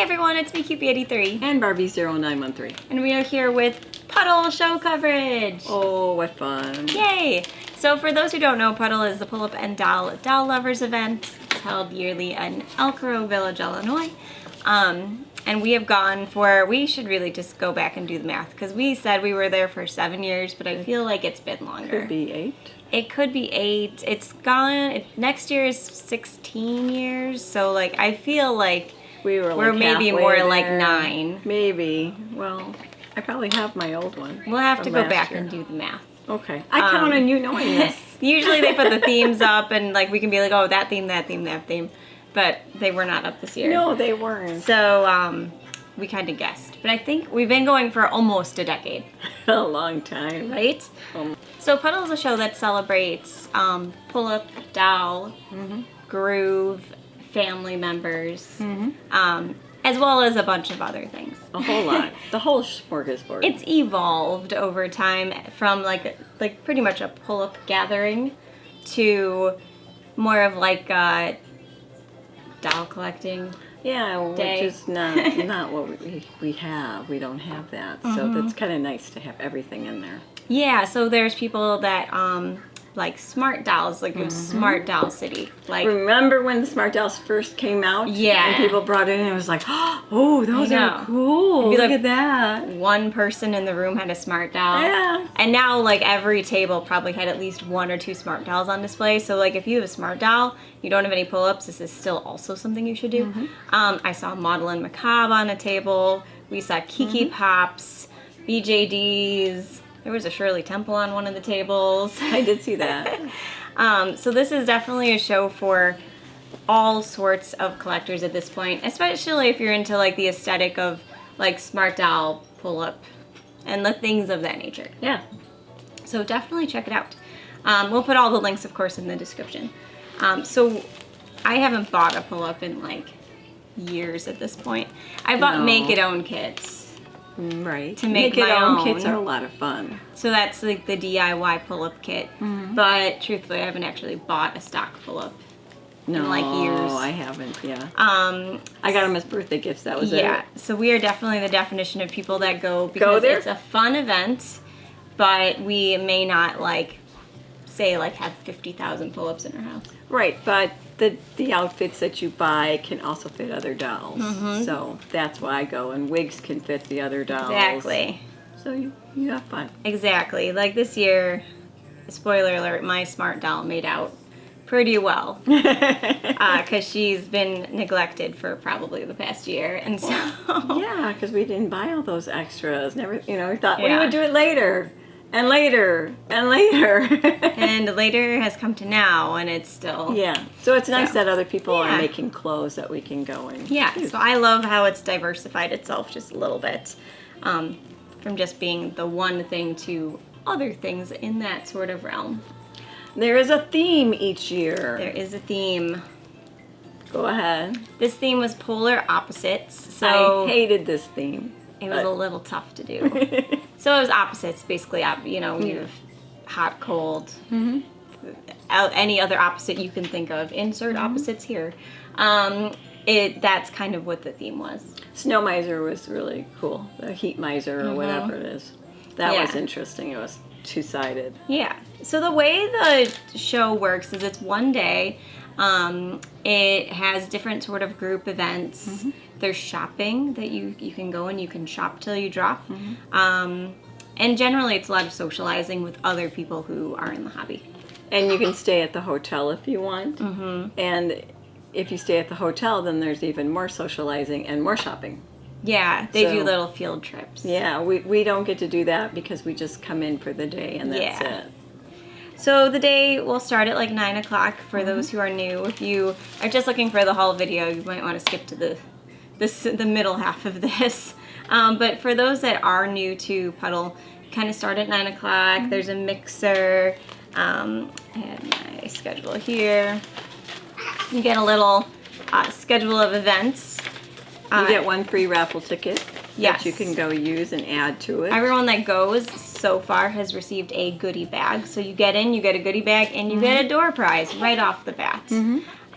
Hi everyone, it's me Cupie83 and Barbie0913. and we are here with Puddle show coverage. Oh, what fun. Yay! So for those who don't know, Puddle is the Pull-Up and Doll Lovers event. It's held yearly in Elk Grove Village, Illinois. And we have gone for, we should really just go back and do the math because we said we were there for 7 years, but I feel like it's been longer. Could be 8. It could be 8. It's gone, next year is 16 years, so like I feel like we're maybe more there. like 9. Maybe. Well, I probably have my old one. We'll have to go back year. and do the math. Okay. I count on you knowing this. Usually they put the themes up and like we can be like, oh, that theme, that theme, that theme. But they were not up this year. No, they weren't. So we kind of guessed. But I think we've been going for almost a decade. A long time. Right? So Puddle is a show that celebrates pull-up, doll, groove, family members, as well as a bunch of other things. A whole lot. The whole smorgasbord. It's evolved over time from like pretty much a pull-up gathering to more of like doll collecting. Yeah, day. which is not what we have. We don't have that. So that's kind of nice to have everything in there. Yeah, so there's people that like smart dolls, like it was Smart Doll City. Like Remember when the Smart Dolls first came out? Yeah. And people brought it in and it was like, oh, those are cool. It'd be Look like at that. one person in the room had a smart doll. Yeah. And now like every table probably had at least 1 or 2 smart dolls on display. So like if you have a smart doll, you don't have any pull-ups, this is still also something you should do. I saw Maudlin Macabre on a table. We saw Kiki Pops, BJDs. There was a Shirley Temple on one of the tables. I did see that. So this is definitely a show for all sorts of collectors at this point, especially if you're into like the aesthetic of like smart doll, pull-up, and the things of that nature. Yeah. So definitely check it out. We'll put all the links, of course, in the description. So I haven't bought a pull-up in like years at this point. I bought make-it-own kits. Right. To make my own kits are a lot of fun. So that's like the DIY pull-up kit. But truthfully, I haven't actually bought a stock pull-up in like years. No, I haven't, yeah. I got them as birthday gifts, that was it. Yeah, so we are definitely the definition of people that go because there? it's a fun event, but we may not like, say like have 50,000 pull-ups in our house. Right, but the outfits that you buy can also fit other dolls. So that's why I go, and wigs can fit the other dolls. Exactly. So you have fun. Exactly. Like this year, spoiler alert, my smart doll made out pretty well because she's been neglected for probably the past year, and so yeah, because we didn't buy all those extras. Never, we thought we would do it later. And later, and later. And later has come to now, and it's still... Yeah. So it's nice that other people are making clothes that we can go and use. So I love how it's diversified itself just a little bit. From just being the one thing to other things in that sort of realm. There is a theme each year. There is a theme. Go ahead. This theme was polar opposites. So I hated this theme. It was a little tough to do. So it was opposites, basically. You have hot, cold, any other opposite you can think of. Insert opposites here. That's kind of what the theme was. Snow Miser was really cool. The Heat Miser or whatever it is. That was interesting. It was two-sided. Yeah. So the way the show works is it's one day. It has different sort of group events. There's shopping that you can go and you can shop till you drop. And generally it's a lot of socializing with other people who are in the hobby. And you can stay at the hotel if you want. And if you stay at the hotel, then there's even more socializing and more shopping. Yeah, they do little field trips. Yeah, we don't get to do that because we just come in for the day and that's it. So the day will start at like 9 o'clock for those who are new. If you are just looking for the whole video, you might want to skip to the middle half of this. But for those that are new to Puddle, kind of start at 9 o'clock. There's a mixer. I have my schedule here. You get a little schedule of events. You get one free raffle ticket that you can go use and add to it. Everyone that goes so far has received a goodie bag. So you get in, you get a goodie bag, and you get a door prize right off the bat.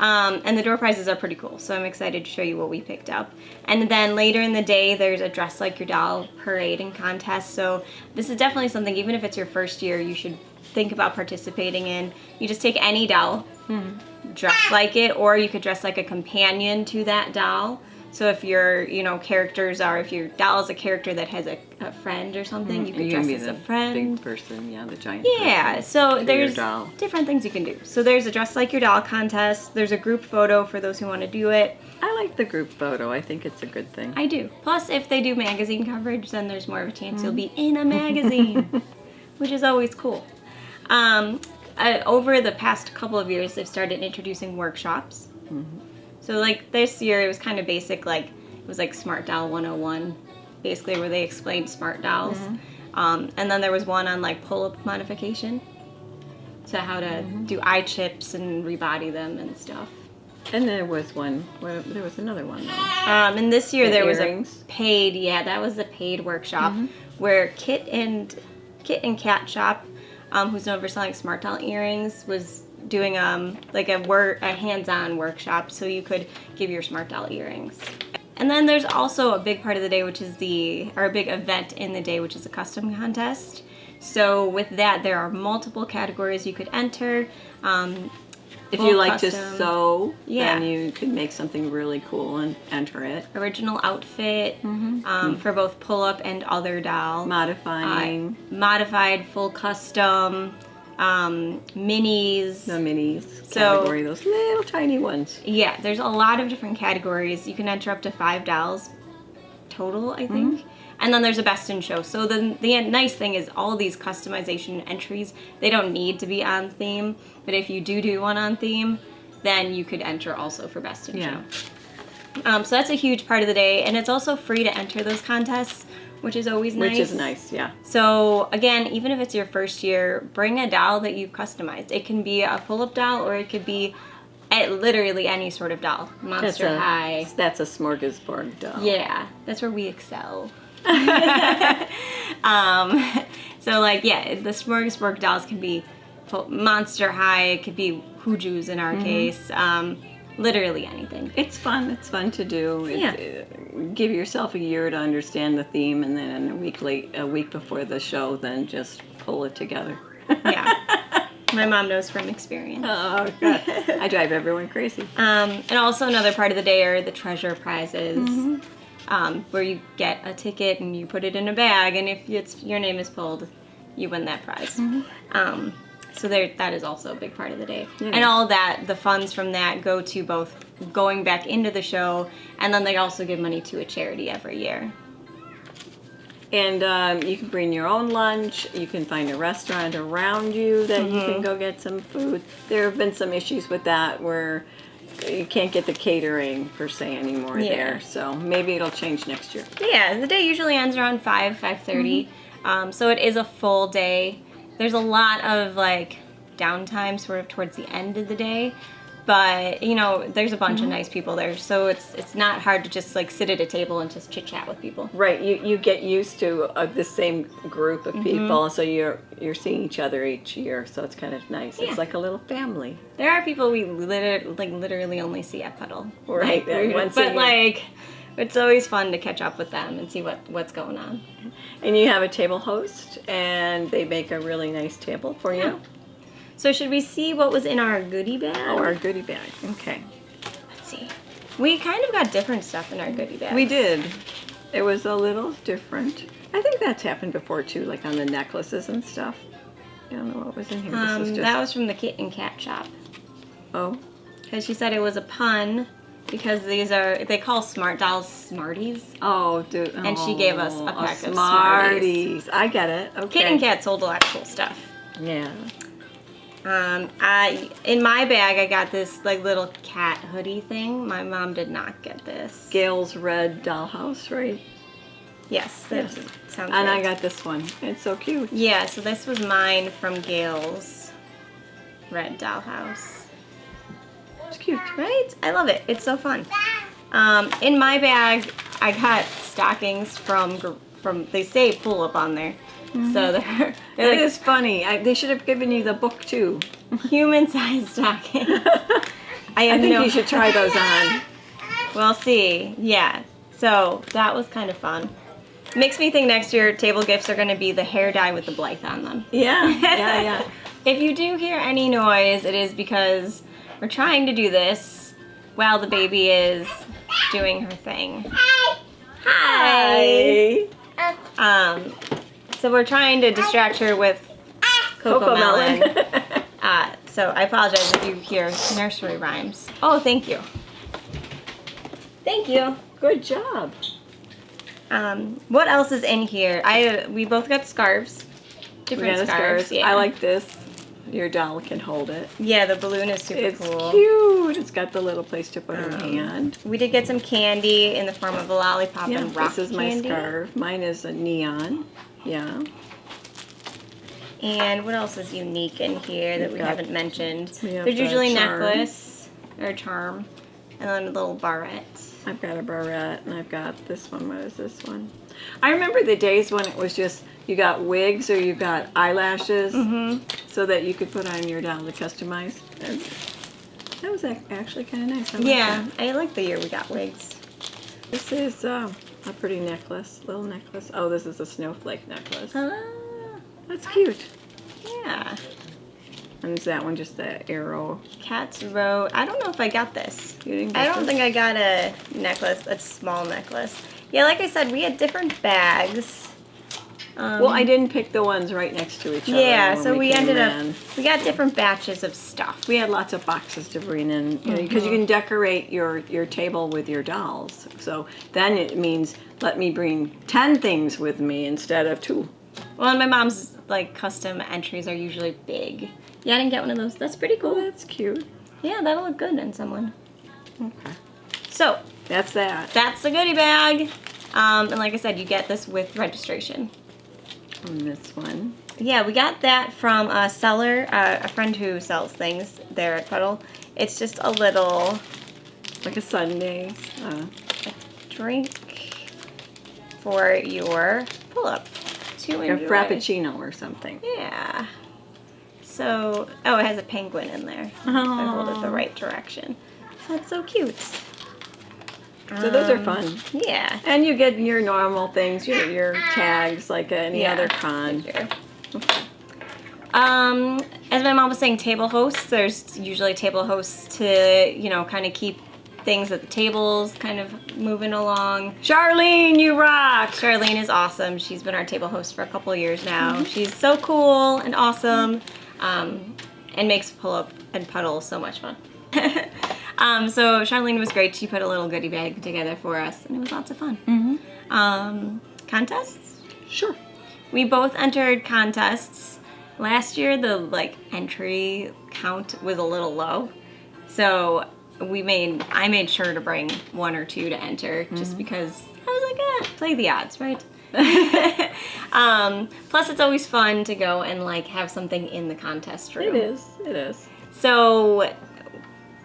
And the door prizes are pretty cool, so I'm excited to show you what we picked up. And then later in the day, there's a Dress Like Your Doll parade and contest. So this is definitely something, even if it's your first year, you should think about participating in. You just take any doll, dress like it, or you could dress like a companion to that doll. So if your, characters are, if your doll is a character that has a friend or something, you could dress as a friend. Big person, the giant Yeah, person so there's doll. different things you can do. So there's a Dress Like Your Doll contest. There's a group photo for those who want to do it. I like the group photo. I think it's a good thing. I do. Plus, if they do magazine coverage, then there's more of a chance you'll be in a magazine, which is always cool. Over the past couple of years, they've started introducing workshops. So like this year, it was kind of basic, it was like Smart Doll 101, basically, where they explained smart dolls. And then there was one on pull-up modification, so how to do eye chips and rebody them and stuff. And there was one. There was another one though. And this year there earrings. Was a paid. Yeah, that was the paid workshop where Kit and Cat Shop, who's known for selling smart doll earrings, was doing a hands-on workshop, so you could give your smart doll earrings. And then there's also a big part of the day, which is a big event in the day, which is a custom contest. So with that, there are multiple categories you could enter. If you like to custom, sew, then you could make something really cool and enter it. Original outfit for both pull-up and other doll. Modifying. Modified, full custom, minis. The minis category, those little tiny ones. Yeah, there's a lot of different categories. You can enter up to 5 dolls total, I think. And then there's a best in show. So the nice thing is all these customization entries, they don't need to be on theme. But if you do one on theme, then you could enter also for best in show. So that's a huge part of the day. And it's also free to enter those contests, which is always nice. Which is nice, yeah. So again, even if it's your first year, bring a doll that you've customized. It can be a pull-up doll, or it could be literally any sort of doll. Monster High. That's a smorgasbord doll. Yeah, that's where we excel. So the smorgasbord dolls can be Monster High, it could be Hoojus in our case, literally anything. It's fun. It's fun to do. Give yourself a year to understand the theme, and then a week before the show, then just pull it together. Yeah. My mom knows from experience. Oh, God. I drive everyone crazy. And also another part of the day are the treasure prizes, where you get a ticket and you put it in a bag, and if your name is pulled, you win that prize. So that is also a big part of the day. Yeah. And all that, the funds from that go to both going back into the show, and then they also give money to a charity every year. And you can bring your own lunch. You can find a restaurant around you that you can go get some food. There have been some issues with that where you can't get the catering per se anymore there. So maybe it'll change next year. Yeah, the day usually ends around 5:30. So it is a full day. There's a lot of downtime sort of towards the end of the day. But, there's a bunch of nice people there, so it's not hard to just sit at a table and just chit chat with people. Right, you get used to the same group of people, so you're seeing each other each year, so it's kind of nice. Yeah. It's like a little family. There are people we literally only see at PUDDLE. Right, it's always fun to catch up with them and see what's going on. And you have a table host, and they make a really nice table for you. So should we see what was in our goodie bag? Oh, our goodie bag. Okay. Let's see. We kind of got different stuff in our goodie bag. We did. It was a little different. I think that's happened before too, like on the necklaces and stuff. I don't know what was in here. This was just... That was from the Kit and Cat Shop. Oh. Because she said it was a pun, because they call smart dolls Smarties. Oh, dude. And she gave us a pack of Smarties. I get it. Okay. Kit and Cat sold a lot of cool stuff. Yeah. In my bag, I got this little cat hoodie thing. My mom did not get this. Gail's Red Dollhouse, right? Yes, that sounds And right. I got this one. It's so cute. Yeah, so this was mine from Gail's Red Dollhouse. It's cute. Right? I love it. It's so fun. In my bag, I got stockings from they say Pullip on there. So they're It is funny. They should have given you the book too. human-sized stockings. I think you should try those on. We'll see. Yeah. So that was kind of fun. Makes me think next year table gifts are going to be the hair dye with the Blythe on them. Yeah. If you do hear any noise, it is because we're trying to do this while the baby is doing her thing. Hi. So we're trying to distract her with Cocoa Melon. So I apologize if you hear nursery rhymes. Oh, thank you. Thank you. Good job. What else is in here? We both got scarves. Different scarves. Yeah. I like this. Your doll can hold it. Yeah, the balloon is super cool. It's cute. It's got the little place to put her hand. We did get some candy in the form of a lollipop and rock this is my candy. scarf. Mine is a neon. Yeah. And what else is unique in here that we haven't mentioned? There's the usually charm. necklace or charm, and then a little barrette. I've got a barrette, and I've got this one. What is this one? I remember the days when it was just you got wigs or you got eyelashes, so that you could put on your doll to customize. And that was actually kind of nice. I like the year we got wigs. This is a pretty necklace, little necklace. Oh, this is a snowflake necklace. That's cute. Yeah. And is that one just the arrow? Cat's Road. I don't know if I got this. You didn't I get don't this? think I got a necklace, a small necklace. Yeah, like I said, we had different bags. Well, I didn't pick the ones right next to each other. Yeah, when so we came ended up, in. we got different batches of stuff. We had lots of boxes to bring in, because you can decorate your table with your dolls. So then it means let me bring 10 things with me instead of 2. Well, and my mom's like custom entries are usually big. Yeah, I didn't get one of those. That's pretty cool. Oh, that's cute. Yeah, that'll look good on someone. Okay. So That's that. that's the goodie bag. And like I said, you get this with registration. And this one. Yeah, we got that from a seller, a friend who sells things there at Puddle. It's just a little Like a sundae. drink for your pull-up to Like a enjoy. frappuccino or something. Yeah. So, oh, it has a penguin in there. If I hold it the right direction. That's so cute. So those are fun. Yeah. And you get your normal things, your tags like any other con. As my mom was saying, table hosts. There's usually table hosts to, kind of keep things at the tables kind of moving along. Charlene, you rock! Charlene is awesome. She's been our table host for a couple of years now. She's so cool and awesome, and makes Pullip and Puddle so much fun. So Charlene was great. She put a little goodie bag together for us, and it was lots of fun. Contests? Sure. We both entered contests. Last year, the entry count was a little low, so I made sure to bring 1 or 2 to enter, just because I was like, play the odds, right? Plus, it's always fun to go and have something in the contest room. It is. So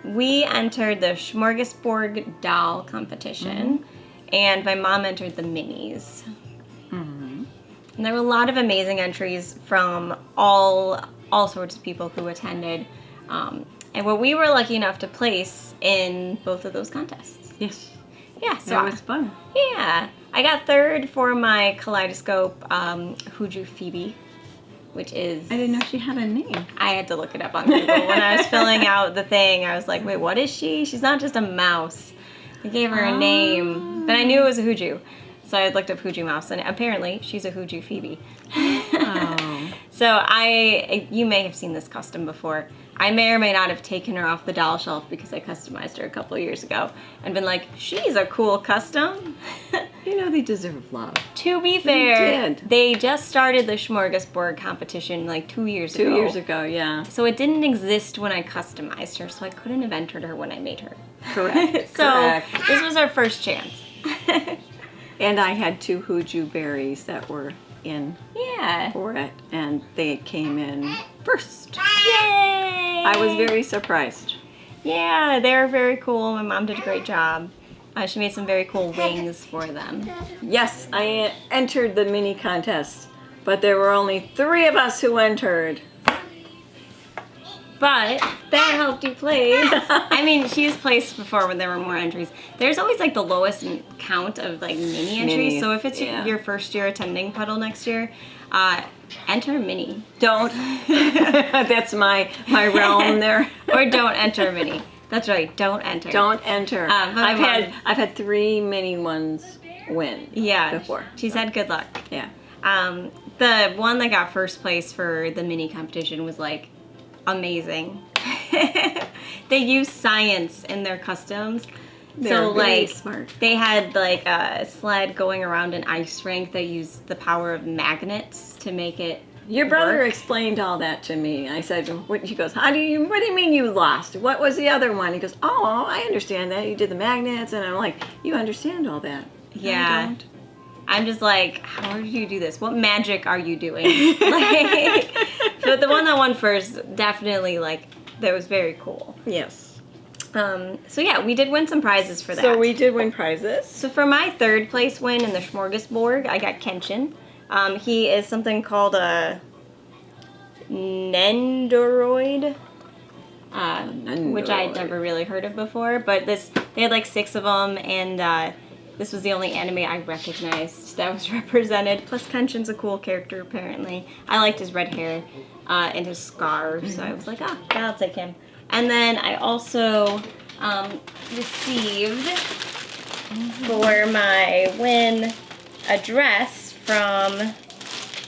we entered the Smorgasbord doll competition, and my mom entered the minis. And there were a lot of amazing entries from all sorts of people who attended. And we were lucky enough to place in both of those contests. Yes. Yeah, so it was fun. Yeah. I got 3rd for my Kaleidoscope Hooju Phoebe, which is... I didn't know she had a name. I had to look it up on Google. When I was filling out the thing, I was like, wait, what is she? She's not just a mouse. They gave her a name, but I knew it was a Hooju. So I looked up Hooju Mouse, and apparently she's a Hooju Phoebe. Oh. So you may have seen this custom before. I may or may not have taken her off the doll shelf because I customized her a couple of years ago and been like, she's a cool custom. They deserve love. To be fair, did. they just started the Smorgasbord competition 2 years ago. 2 years ago, yeah. So it didn't exist when I customized her, so I couldn't have entered her when I made her. Correct. So Correct. this was our first chance. And I had 2 Hooju berries that were in for it, and they came in first. Yay! I was very surprised. Yeah, they were very cool. My mom did a great job. She made some very cool wings for them. Yes, I entered the mini contest, but there were only 3 of us who entered. But that helped you place. I mean, she's placed before when there were more entries. There's always like the lowest count of like mini entries. Minis, So if it's yeah. your first year attending Puddle next year, enter a mini. Don't. That's my realm there. Or don't enter a mini. That's right. Don't enter. Don't enter. but I've had 3 mini ones win. Yeah. Before. She's had good luck. Yeah. The one that got first place for the mini competition was like amazing. They use science in their customs. They're so very like smart. they had like a sled going around an ice rink that used the power of magnets to make it Your brother work. explained all that to me. I said, he goes, what do you mean you lost? What was the other one? He goes, oh, I understand that. You did the magnets. And I'm like, you understand all that. Yeah. I don't. I'm just like, how did you do this? What magic are you doing? Like, but the one that won first, definitely, like, that was very cool. Yes. So yeah, we did win some prizes for that. So we did win prizes. So for my third place win in the Smorgasbord, I got Kenshin. He is something called a Nendoroid. Which I had never really heard of before, but they had like 6 of them, and this was the only anime I recognized that was represented. Plus, Kenshin's a cool character, apparently. I liked his red hair and his scar, so I was like, I'll take him. And then I also received, for my win, a dress from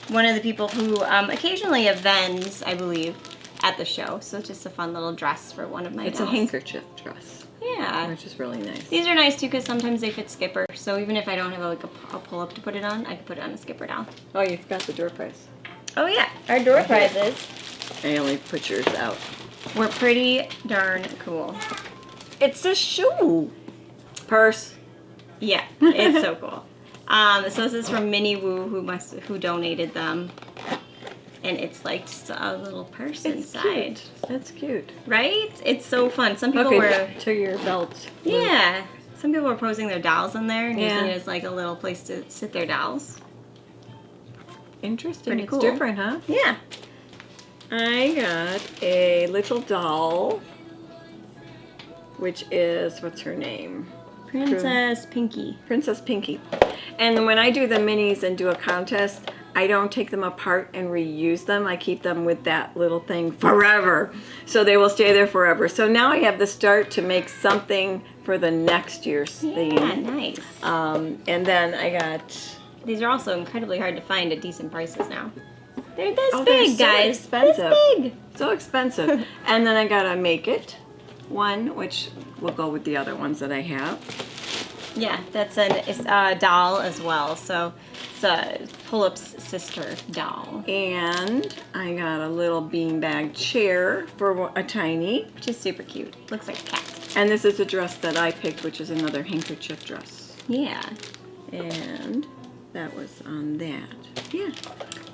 one of the people who occasionally avends, I believe, at the show. So it's just a fun little dress for one of my It's dolls. a handkerchief dress. Yeah. Which is really nice. These are nice too because sometimes they fit Skipper. So even if I don't have a pull-up to put it on, I can put it on a Skipper doll. Oh, you forgot the door prize. Oh yeah, our door prizes I only put yours out. were pretty darn cool. It's a shoe. Purse. Yeah, it's so cool. So this is from Minnie Woo who donated them. And it's like just a little purse inside. Cute. That's cute. Right? It's so fun. Some people Okay, were... to your belt. Yeah. Some people were posing their dolls in there and Yeah. using it as like a little place to sit their dolls. Interesting. Pretty It's cool. different, huh? Yeah. I got a little doll, which is, what's her name? Princess Pinky. Princess Pinky. And when I do the minis and do a contest, I don't take them apart and reuse them. I keep them with that little thing forever. So they will stay there forever. So now I have the start to make something for the next year's Yeah, theme. nice. And then I got... These are also incredibly hard to find at decent prices now. They're this Oh, big, they're so guys. expensive. This big. So expensive. And then I got a Make It one, which will go with the other ones that I have. Yeah, that's a doll as well. So it's a Pullip's sister doll, And I got a little beanbag chair for a tiny. which is super cute. Looks like a cat. And this is a dress that I picked, which is another handkerchief dress. Yeah. And that was on that. Yeah.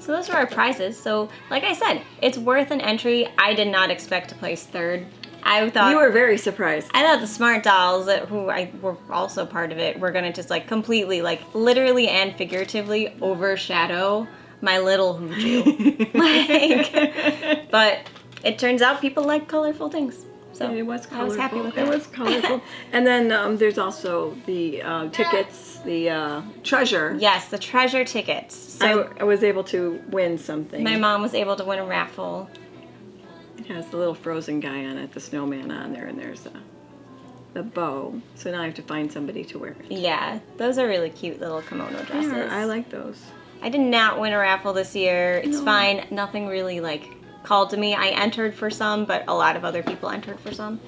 So those were our prizes. So like I said, it's worth an entry. I did not expect to place third. I thought You were very surprised. I thought the smart dolls who were also part of it were gonna just like completely, like literally and figuratively overshadow my little hooju. Like, but it turns out people like colorful things. So It was colorful. I was happy with It that. was colorful. And then there's also the tickets, the treasure. Yes, the treasure tickets. So I was able to win something. my mom was able to win a raffle. It has the little frozen guy on it, the snowman on there, and there's the bow. So now I have to find somebody to wear it. Yeah, those are really cute little kimono dresses. Yeah, I like those. I did not win a raffle this year. It's No. fine. Nothing really like called to me. I entered for some, but a lot of other people entered for some.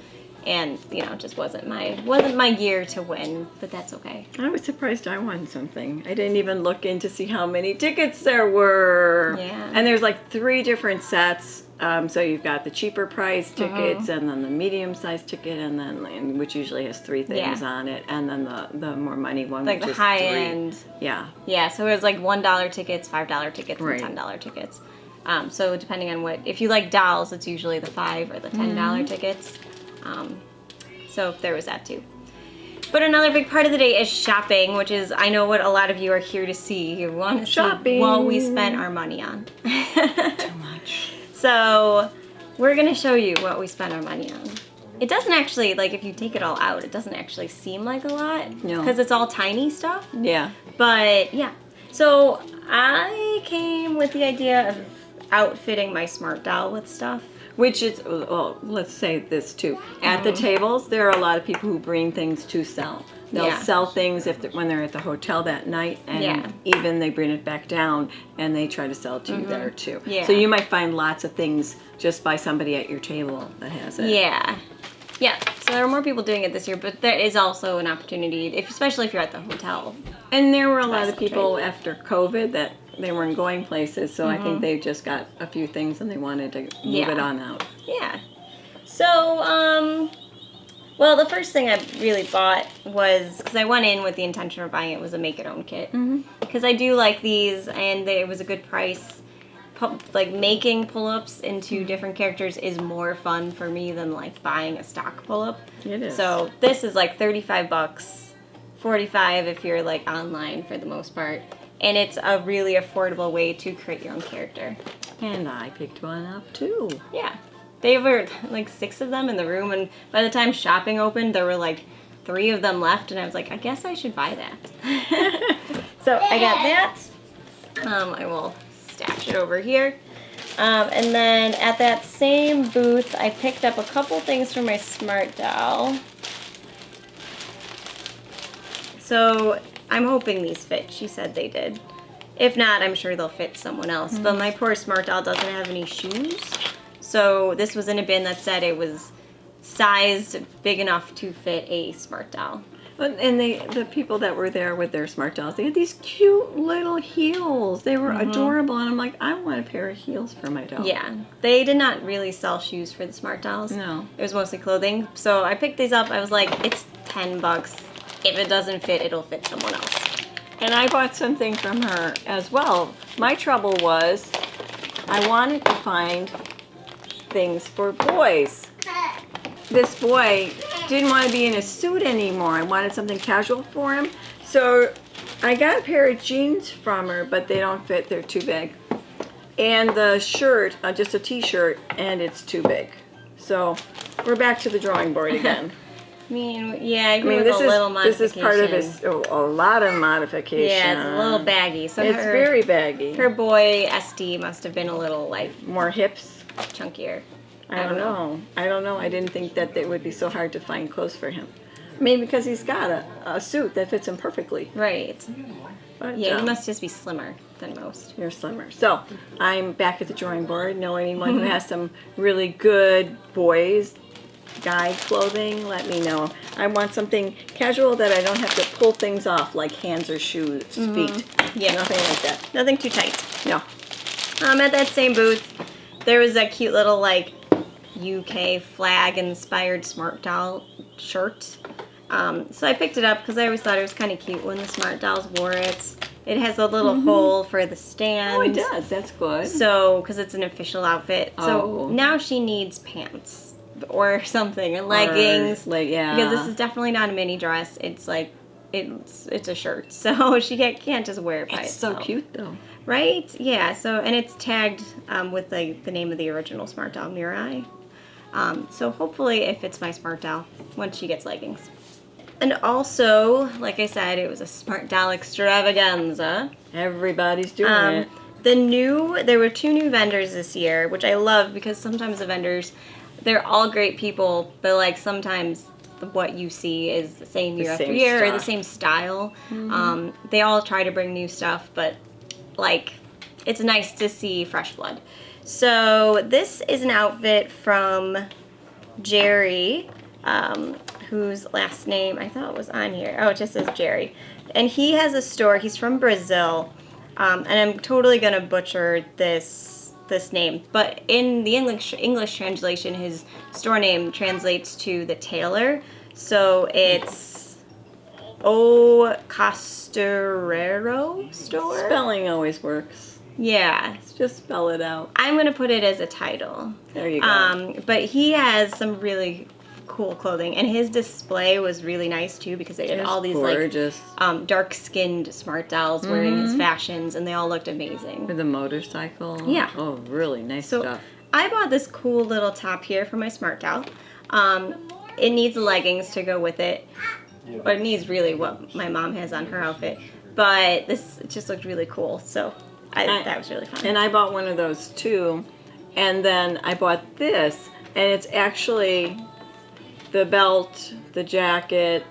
And, you know, it just wasn't my year to win, but that's okay. I was surprised I won something. I didn't even look in to see how many tickets there were. Yeah. And there's like 3 different sets. So you've got the cheaper price tickets, and then the medium-sized ticket, and then which usually has 3 things Yeah. on it, and then the more money one, Like which the is high 3. end. Yeah. Yeah, so it was like $1 tickets, $5 tickets, Right. and $10 tickets. So depending on if you like dolls, it's usually the $5 or the $10 tickets. So there was that too. But another big part of the day is shopping, which is, I know what a lot of you are here to see. You want to see Shopping. what we spent our money on. Too much. So we're gonna show you what we spent our money on. It doesn't actually, like, if you take it all out, it doesn't actually seem like a lot. No. Because it's all tiny stuff. Yeah. But, yeah. So, I came with the idea of outfitting my smart doll with stuff. Which is, well, let's say this too. At the tables, there are a lot of people who bring things to sell. They'll sell things when they're at the hotel that night, and even they bring it back down and they try to sell it to you there too. Yeah. So you might find lots of things just by somebody at your table that has it. Yeah. Yeah, so there are more people doing it this year, but there is also an opportunity, especially if you're at the hotel. And there were a lot of people after COVID that they weren't going places, so I think they just got a few things and they wanted to move it on out. Yeah. So, well, the first thing I really bought was, because I went in with the intention of buying it, was a make-it-own kit. Because I do like these, and it was a good price. Like, making pull-ups into different characters is more fun for me than, like, buying a stock pull-up. It is. So this is like $35, $45 if you're, like, online for the most part. And it's a really affordable way to create your own character. And I picked one up too. Yeah. They were like 6 of them in the room, and by the time shopping opened, there were like 3 of them left, and I was like, I guess I should buy that. So I got that. I will stash it over here. And then at that same booth, I picked up a couple things for my smart doll. So I'm hoping these fit. She said they did. If not, I'm sure they'll fit someone else. But my poor smart doll doesn't have any shoes. So this was in a bin that said it was sized big enough to fit a smart doll. And the people that were there with their smart dolls, they had these cute little heels. They were adorable, and I'm like, I want a pair of heels for my doll. Yeah, they did not really sell shoes for the smart dolls. No. It was mostly clothing. So I picked these up. I was like, it's $10. If it doesn't fit, it'll fit someone else. And I bought something from her as well. My trouble was I wanted to find things for boys. This boy didn't want to be in a suit anymore. I wanted something casual for him. So I got a pair of jeans from her, but they don't fit. They're too big. And the shirt, just a t-shirt, and it's too big. So we're back to the drawing board again. I mean, yeah, I mean, this is part of his, a lot of modification. Yeah, it's a little baggy. So it's very baggy. Her boy SD must have been a little, like, more hips, chunkier. I don't know. I didn't think that it would be so hard to find clothes for him. Maybe because he's got a suit that fits him perfectly. Right. But, yeah, he must just be slimmer than most. You're slimmer. So I'm back at the drawing board. Know anyone who has some really good boys guy clothing, let me know. I want something casual that I don't have to pull things off, like hands or shoes, feet. Yeah. Nothing like that. Nothing too tight. No. At that same booth, there was a cute little, like, UK flag-inspired smart doll shirt. So I picked it up because I always thought it was kind of cute when the smart dolls wore it. It has a little hole for the stand. Oh, it does. That's good. So, because it's an official outfit. So now she needs pants or something, or leggings. Yeah. Because this is definitely not a mini dress. It's like, it's a shirt. So she can't just wear it by itself. It's so cute, though. Right? Yeah. So, and it's tagged with the name of the original smart doll, Mirai. So hopefully it fits my smart doll once she gets leggings. And also, like I said, it was a smart doll extravaganza. Everybody's doing it. There were 2 new vendors this year, which I love because sometimes the vendors, they're all great people, but like sometimes what you see is the same year after year or the same style. They all try to bring new stuff, but like it's nice to see fresh blood. So this is an outfit from Jerry, whose last name I thought was on here. Oh, it just says Jerry. And he has a store. He's from Brazil. And I'm totally going to butcher this name. But in the English translation, his store name translates to the tailor. So it's O Costurero store? Spelling always works. Yeah. Just spell it out. I'm going to put it as a title. There you go. But he has some really cool clothing, and his display was really nice too because they had all these gorgeous. Like dark-skinned smart dolls wearing his fashions, and they all looked amazing. With a motorcycle. Yeah. Oh, really nice stuff. I bought this cool little top here for my smart doll. It needs leggings to go with it, but it needs really what my mom has on her outfit. But this just looked really cool, so that was really fun. And I bought one of those too, and then I bought this, and it's actually the belt, the jacket,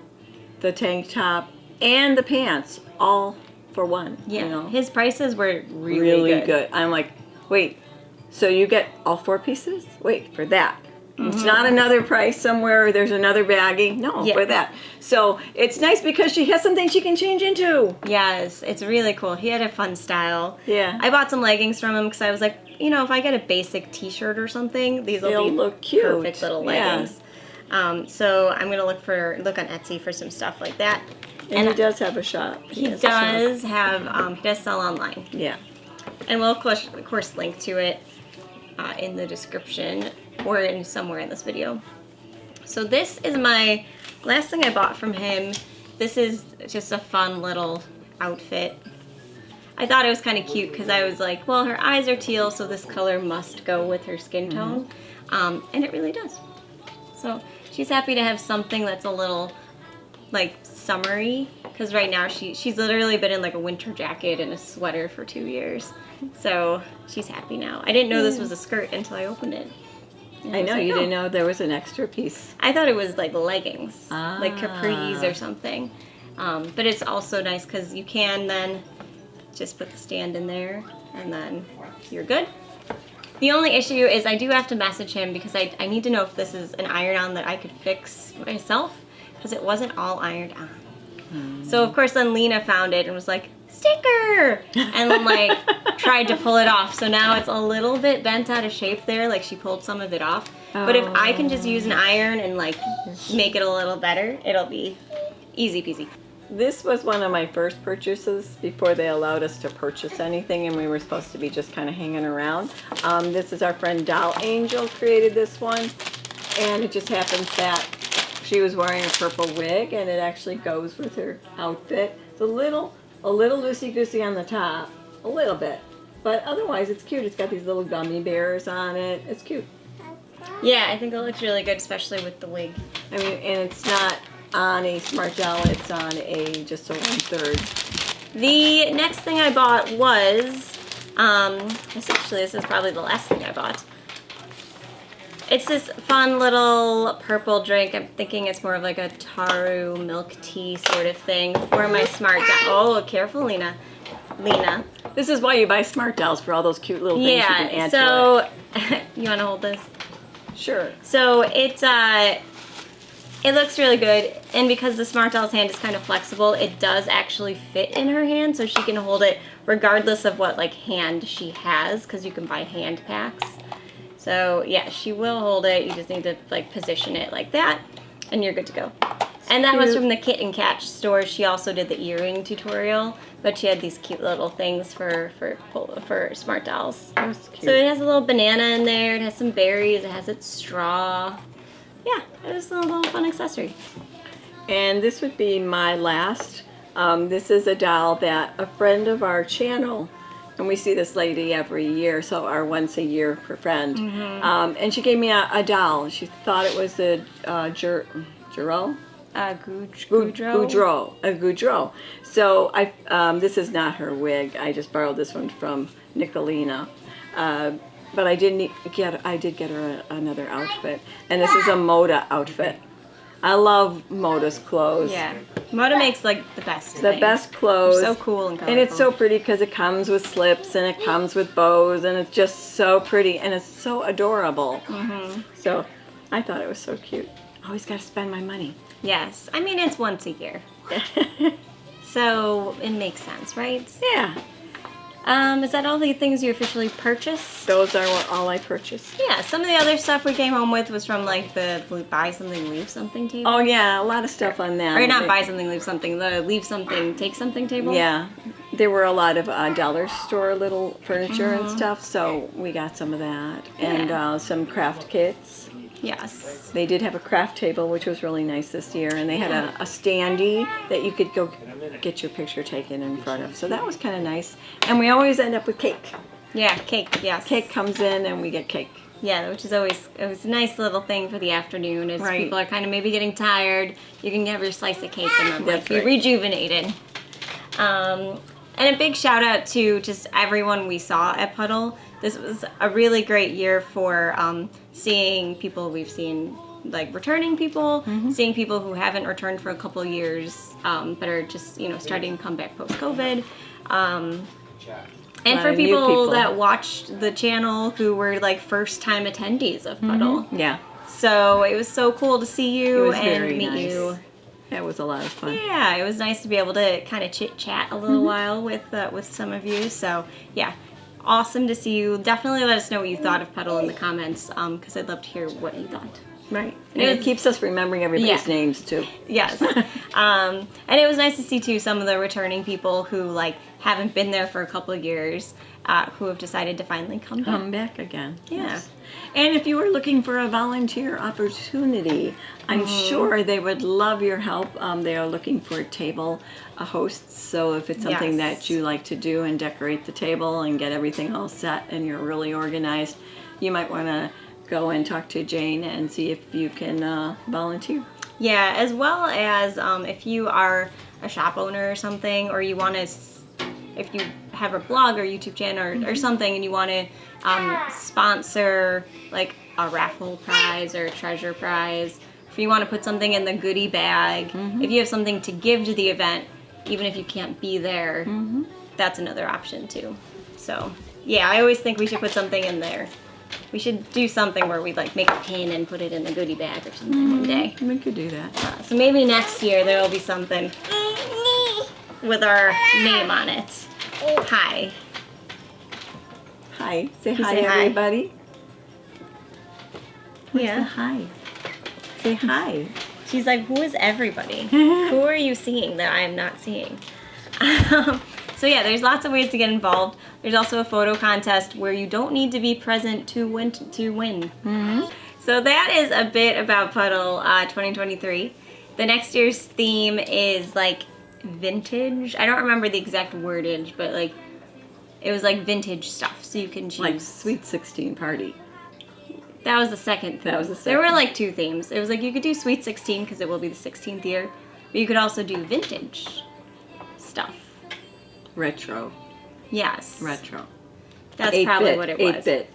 the tank top, and the pants, all for one. Yeah, you know? his prices were really good. I'm like, wait, so you get all 4 pieces? Wait, for that. It's not another price somewhere, there's another baggie. No, for that. So it's nice because she has something she can change into. Yes, it's really cool. He had a fun style. Yeah. I bought some leggings from him because I was like, you know, if I get a basic t-shirt or something, these will be look cute. Perfect little leggings. So I'm going to look on Etsy for some stuff like that. And he does have a shop. He does sell online. Yeah. And we'll, of course, link to it in the description or in somewhere in this video. So this is my last thing I bought from him. This is just a fun little outfit. I thought it was kind of cute because I was like, well, her eyes are teal, so this color must go with her skin tone. And it really does. So she's happy to have something that's a little like summery, because right now she's literally been in like a winter jacket and a sweater for 2 years. So she's happy now. I didn't know this was a skirt until I opened it. And I know, like, you didn't know there was an extra piece. I thought it was like leggings, like capris or something. But it's also nice because you can then just put the stand in there and then you're good. The only issue is I do have to message him because I need to know if this is an iron-on that I could fix myself, because it wasn't all ironed on. So of course then Lena found it and was like, sticker! And then like tried to pull it off. So now it's a little bit bent out of shape there, like she pulled some of it off. But if I can just use an iron and like make it a little better, it'll be easy peasy. This was one of my first purchases before they allowed us to purchase anything, and we were supposed to be just kind of hanging around. This is our friend Doll Angel created this one, and it just happens that she was wearing a purple wig, and it actually goes with her outfit. It's a little loosey-goosey on the top, a little bit, but otherwise it's cute. It's got these little gummy bears on it. It's cute. Yeah, I think it looks really good, especially with the wig. I mean, and it's not on a smart doll, it's on just a 1/3. The next thing I bought was, this is probably the last thing I bought. It's this fun little purple drink. I'm thinking it's more of like a taro milk tea sort of thing for my smart doll. Oh, careful, Lena. This is why you buy smart dolls, for all those cute little things you can add so to it. you want to hold this? Sure. So it looks really good, and because the smart doll's hand is kind of flexible, it does actually fit in her hand, so she can hold it regardless of what like hand she has, because you can buy hand packs. So yeah, she will hold it. You just need to like position it like that, and you're good to go. And that was from the Kit and Catch store. She also did the earring tutorial, but she had these cute little things for smart dolls. That's cute. So it has a little banana in there. It has some berries. It has its straw. Yeah, it was a little fun accessory. And this would be my last. This is a doll that a friend of our channel, and we see this lady every year, so our once a year friend. And she gave me a doll. She thought it was a Goudreau? Goudreau. So this is not her wig. I just borrowed this one from Nicolina. But I did get her another outfit, and this is a Moda outfit. I love Moda's clothes. Yeah, Moda makes like the best. The best clothes. They're so cool and colorful. And it's so pretty because it comes with slips and it comes with bows, and it's just so pretty and it's so adorable. So I thought it was so cute. Always got to spend my money. Yes, I mean it's once a year, so it makes sense, right? Yeah. Is that all the things you officially purchased? Those are all I purchased. Yeah, some of the other stuff we came home with was from like the buy something, leave something table. Oh yeah, a lot of stuff on that. Or not buy something, leave something, the leave something, take something table. Yeah, there were a lot of dollar store little furniture and stuff, so we got some of that. And some craft kits. Yes. They did have a craft table, which was really nice this year, and they had a standee that you could go get your picture taken in front of. So that was kind of nice. And we always end up with cake. Yeah, cake, yes. Cake comes in and we get cake. Yeah, which is always, it was a nice little thing for the afternoon as Right. people are kind of maybe getting tired. You can have your slice of cake and then like That's be right. rejuvenated. And a big shout out to just everyone we saw at Puddle. This was a really great year for seeing people we've seen, like returning people, seeing people who haven't returned for a couple years, but are just, you know, starting to come back post-COVID. And lot for of new people that watched the channel who were like first-time attendees of Puddle. Yeah. So it was so cool to see you was and very meet nice. you. That was a lot of fun. Yeah, it was nice to be able to kind of chit-chat a little while with some of you. So yeah, awesome to see you. Definitely let us know what you thought of Puddle in the comments, because I'd love to hear what you thought. Right. And it keeps us remembering everybody's Yeah. names too. Yes. And it was nice to see too some of the returning people who like haven't been there for a couple of years, who have decided to finally come back. Come back again. Yeah. Yes. And if you were looking for a volunteer opportunity, I'm sure they would love your help. They are looking for table hosts. So if it's something Yes. that you like to do and decorate the table and get everything all set and you're really organized, you might want to go and talk to Jane and see if you can volunteer. Yeah, as well as if you are a shop owner or something, or you want to, if you have a blog or YouTube channel or something, and you want to sponsor like a raffle prize or a treasure prize, if you want to put something in the goodie bag, if you have something to give to the event, even if you can't be there, that's another option too. So yeah, I always think we should put something in there. We should do something where we like make a pin and put it in the goodie bag or something one day. We could do that. So maybe next year there will be something with our name on it. Hi. Hi. Say hi, say hi. everybody. Say Yeah. hi. Say hi. She's like, who is everybody? Who are you seeing that I am not seeing? So yeah, there's lots of ways to get involved. There's also a photo contest where you don't need to be present to win. So that is a bit about Puddle 2023. The next year's theme is like vintage. I don't remember the exact wordage, but like it was like vintage stuff. So you can choose. Like Sweet 16 party. That was the second theme. That was the There were second. like two themes. It was like you could do Sweet 16 because it will be the 16th year, but you could also do vintage stuff. Retro. Yes. Retro. That's 8-bit, probably what it was. 8-bit.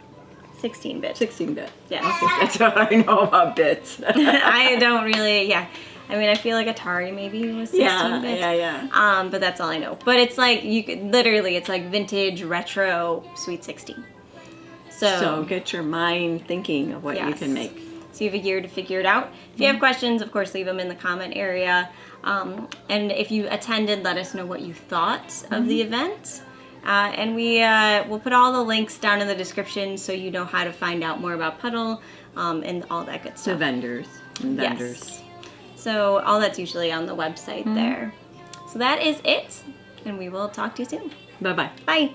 16-bit. 16-bit. Yeah. Okay, that's all I know about bits. I don't really, yeah. I mean, I feel like Atari maybe was 16-bit. Yeah. But that's all I know. But it's like, you could, literally, it's like vintage, retro, Sweet 16. So get your mind thinking of what you Yes. can make. So you have a year to figure it out. If you have questions, of course, leave them in the comment area. And if you attended, let us know what you thought of the event. And we'll put all the links down in the description so you know how to find out more about Puddle and all that good To stuff. vendors and vendors. Yes. So all that's usually on the website there. So that is it, and we will talk to you soon. Bye-bye. Bye.